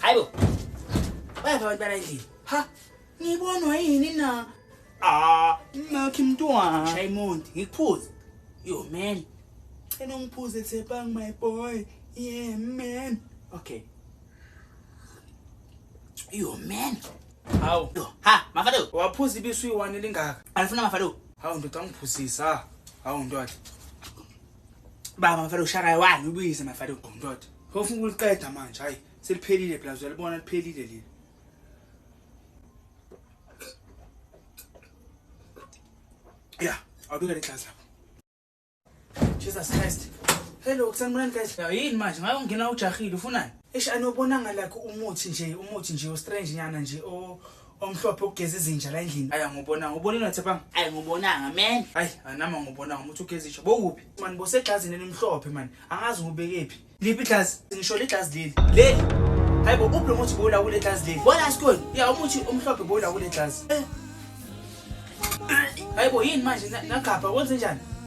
Hayibo. Bayapha abantu bala endlini. Ha, ngibonwa yini na? Nakhi mntwana. Shaymond, ngikuphuze. Yo man. Enongiphuze Tsepang my boy. Yeah man. Okay. Yo man. Hawu. Yo, ha, Mafado. Waphuza ibisi uyi1 lingaka. Alifuna Mafado. Hawu ndoda ngiphuzisa. Hawu ndoda. Baba Mafado shaka wani ubuyise Mafado. Ndoda. Ngofuna ukuliqeda manje, hayi. Seliphelile phela uzalibona liphelile leli. Yeah, awubika le class lapho. Jesus Christ. Hello, kusanibonani guys. Ya yini manje ngabe ungena ujahile ufunani? Eish anobonanga like umuthi nje ostrange nyana nje omhlophe ukugeza izinja la endlini. Aya ngubona Tsepang. Ayi ngubonanga man. Hayi, anama ngubona umuthi ugeza izitsha. Bokuphi? Man boseglazini elimhlophe man. Angazi ngubekephi. Liphi iglass? Ngisho le glass leli. Leli. Hayibo uphi lo muthi bola kule glass leli? Bona sikoni. Ya umuthi omhlophe bola kule glass. Hayibo yini manje nagapha kwenze njani?